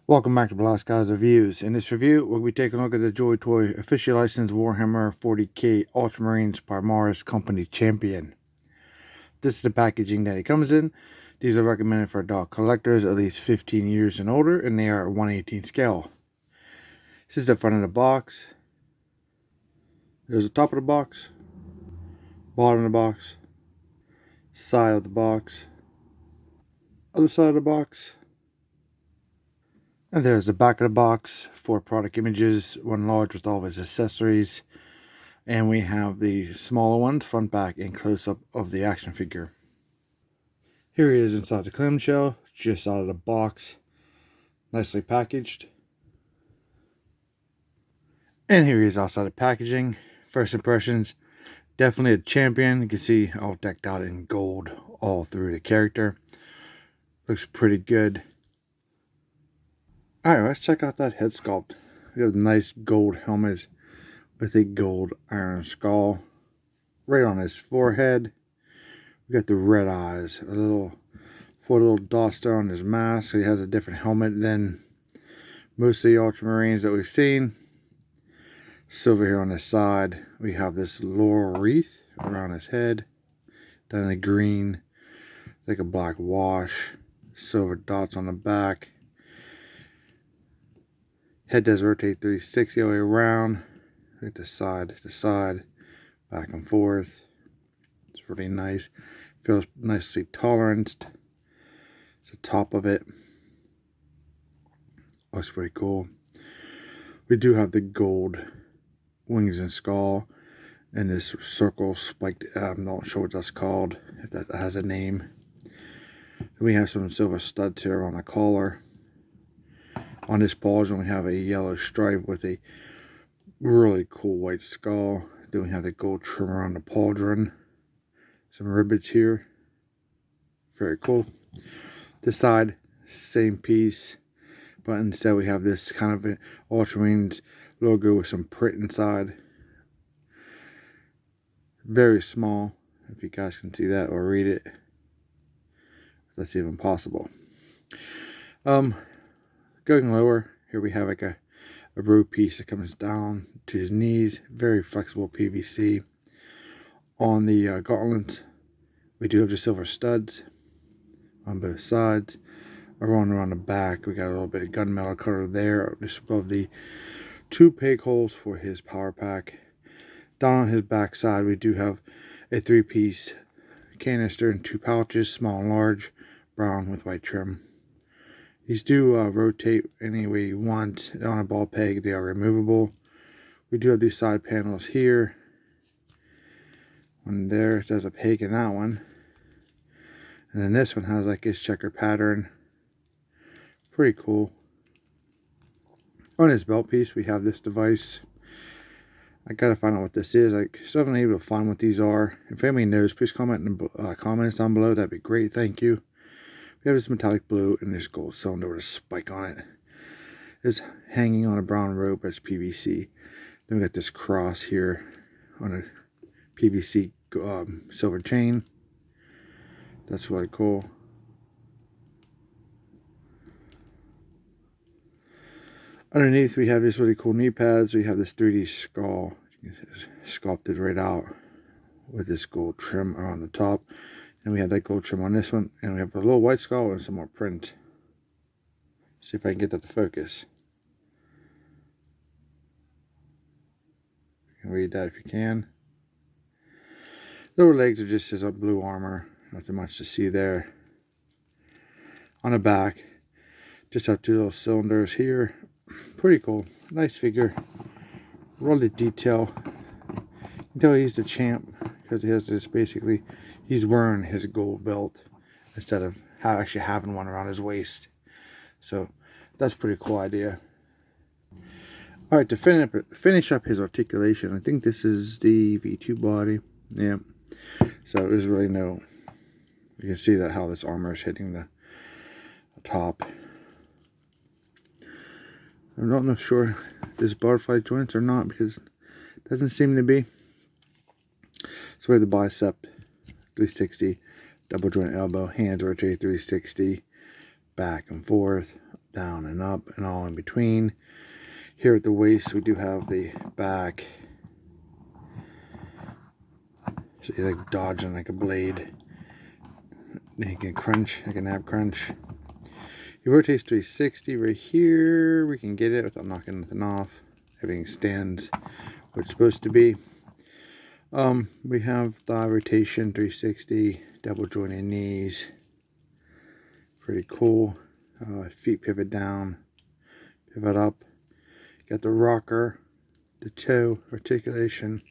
Welcome back to Blast Guys Reviews. In this review, we'll be taking a look at the Joytoy officially licensed Warhammer 40k Ultramarines Primaris Company Champion. This is the packaging that it comes in. These are recommended for adult collectors at least 15 years and older, and they are 1/18 scale. This is the front of the box. There's the top of the box, bottom of the box, side of the box, other side of the box. And there's the back of the box, 4 product images, one large with all of his accessories. And we have the smaller ones, front, back, and close-up of the action figure. Here he is inside the clamshell, just out of the box, nicely packaged. And here he is outside the packaging. First impressions, definitely a champion. You can see all decked out in gold all through the character. Looks pretty good. Alright, let's check out that head sculpt. We have a nice gold helmet with a gold iron skull right on his forehead. We got the red eyes, four little dots there on his mask. So he has a different helmet than most of the Ultramarines that we've seen. Silver here on the side. We have this laurel wreath around his head. Then a green, like a black wash. Silver dots on the back. Head does rotate 360 all the way around. Right to side, back and forth. It's really nice. Feels nicely toleranced. It's the top of it. Looks pretty cool. We do have the gold wings and skull. And this circle spiked, I'm not sure what that's called, if that has a name. We have some silver studs here on the collar. On this pauldron, we have a yellow stripe with a really cool white skull. Then we have the gold trim around the pauldron. Some rivets here. Very cool. This side, same piece. But instead we have this kind of an Ultramarines logo with some print inside. Very small, if you guys can see that or read it. If that's even possible. Going lower, here we have like a rope piece that comes down to his knees. Very flexible PVC. On the gauntlets, we do have the silver studs on both sides. Around the back, we got a little bit of gunmetal color there, just above the 2 peg holes for his power pack. Down on his back side, we do have a 3-piece canister and 2 pouches, small and large, brown with white trim. These do rotate any way you want on a ball peg. They are removable. We do have these side panels here. One there, there's a peg in that one. And then this one has like this checker pattern. Pretty cool. On his belt piece, we have this device. I gotta find out what this is. I still haven't been able to find what these are. If anybody knows, please comment in the comments down below. That'd be great. Thank you. We have this metallic blue and this gold cylinder with a spike on it. It's hanging on a brown rope as PVC. Then we got this cross here on a PVC silver chain. That's really cool. Underneath we have these really cool knee pads. We have this 3D skull sculpted right out with this gold trim around the top. And we have that gold trim on this one. And we have a little white skull and some more print. See if I can get that to focus. You can read that if you can. Lower legs are just his blue armor. Nothing much to see there. On the back, just have 2 little cylinders here. Pretty cool. Nice figure. Really detail. You can tell he's the champ because he has this basically, he's wearing his gold belt instead of actually having one around his waist. So that's a pretty cool idea. Alright, to finish up his articulation, I think this is the V2 body. Yeah. So there's really no, you can see that how this armor is hitting the top. I'm not sure if there's butterfly joints or not because it doesn't seem to be. So we have the bicep 360, double joint elbow, hands rotate 360, back and forth. down and up and all in between. Here at the waist we do have the back. So he's like dodging like a blade. Then he can crunch, like an ab crunch. He rotates 360 right here. We can get it without knocking nothing off. Everything stands where it's supposed to be. We have thigh rotation 360, double jointed knees. Pretty cool. Feet pivot down, pivot up. Got the rocker, the toe articulation.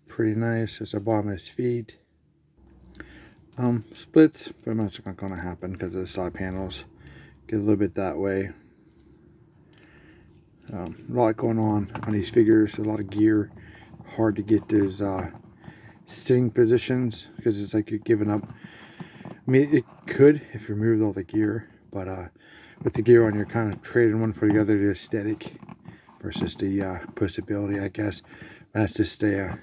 Pretty nice. It's the bottom of his feet. Splits pretty much not going to happen because of the side panels. Get a little bit that way. A lot going on these figures. A lot of gear. Hard to get those sitting positions because it's like you're giving up. I mean, it could if you removed all the gear, but with the gear on, you're kind of trading one for the other, the aesthetic versus the pushability, I guess. That's just a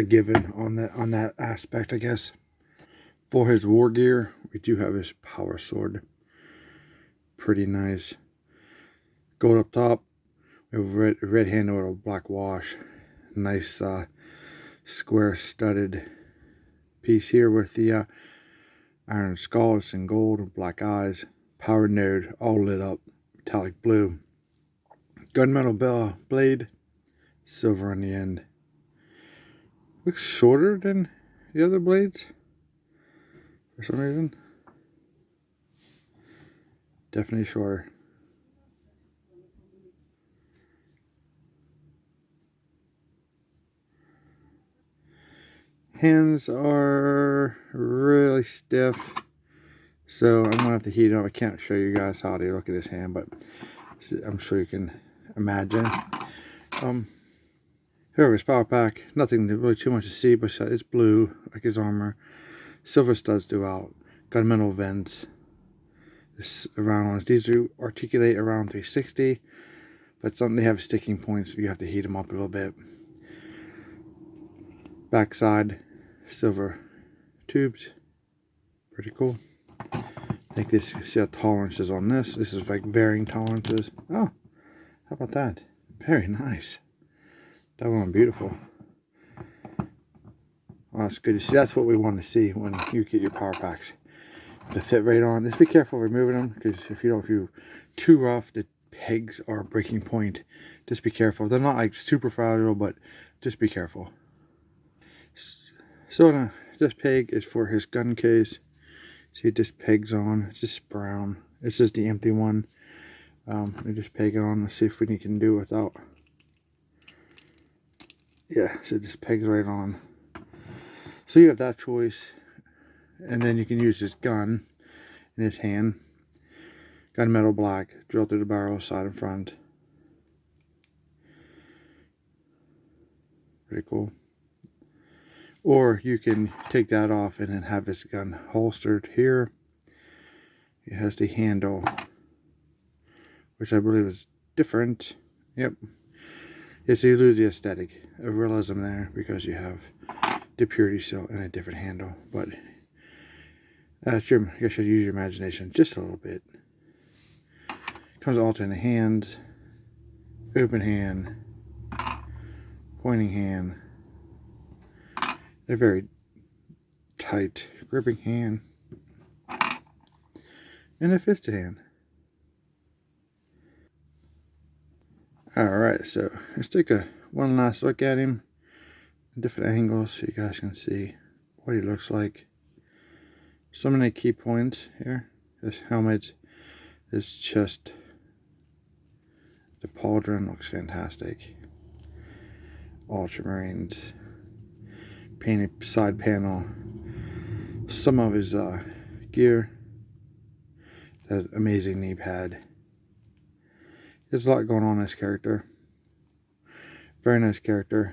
given on that aspect, I guess. For his war gear, we do have his power sword. Pretty nice. Gold up top. We have a red handle with a black wash. Nice square studded piece here with the iron skulls and gold, black eyes. Power node all lit up, metallic blue. Gunmetal blade, silver on the end. Looks shorter than the other blades for some reason. Definitely shorter. Hands are really stiff, so I'm gonna have to heat them up. I can't show you guys how they look at his hand, but I'm sure you can imagine. Here his power pack, nothing really too much to see, but it's blue like his armor. Silver studs throughout, gunmetal vents. This around ones. These do articulate around 360, but some they have sticking points, so you have to heat them up a little bit. Backside, silver tubes, pretty cool. I think this, see how tolerances on this. This is like varying tolerances. Oh, how about that? Very nice. That one beautiful. Well, that's good to see. That's what we want to see when you get your power packs. The fit right on. Just be careful removing them, because if you're too rough, the pegs are a breaking point. Just be careful. They're not like super fragile, but just be careful. So this peg is for his gun case. See, it just pegs on. It's just brown. It's just the empty one. We just peg it on. Let's see if we can do it without. Yeah, so it just pegs right on. So you have that choice. And then you can use this gun in his hand. Gunmetal black, drill through the barrel, side and front. Pretty cool. Or you can take that off and then have his gun holstered here. It has the handle, which I believe is different. Yep. Yeah, so you lose the aesthetic of realism there because you have the purity seal and a different handle. But I guess you should use your imagination just a little bit. Comes alternate hands, open hand, pointing hand. They're very tight, gripping hand, and a fisted hand. Alright, so let's take one last look at him. Different angles so you guys can see what he looks like. Some of the key points here. This helmet, this chest, the pauldron looks fantastic. Ultramarines. Painted side panel. Some of his gear. That amazing knee pad. There's a lot going on in this character. Very nice character.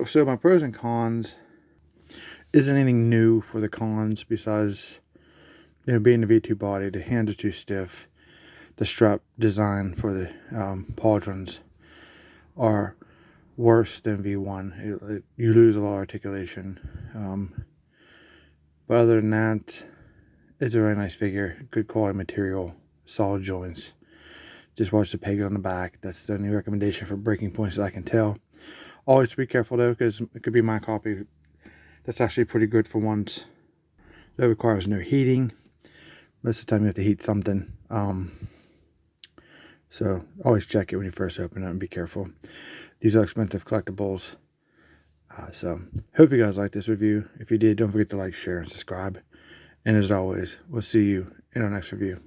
So my pros and cons isn't anything new for the cons besides being the V2 body. The hands are too stiff. The strap design for the pauldrons are worse than V1. You lose a lot of articulation. But other than that, It's a really nice figure. Good quality material. Solid joints. Just watch the peg on the back. That's the only recommendation for breaking points that I can tell. Always be careful though, because it could be my copy. That's actually pretty good for ones. That requires no heating. Most of the time you have to heat something. So always check it when you first open it and be careful. These are expensive collectibles. So hope you guys liked this review. If you did, don't forget to like, share, and subscribe. And as always, we'll see you in our next review.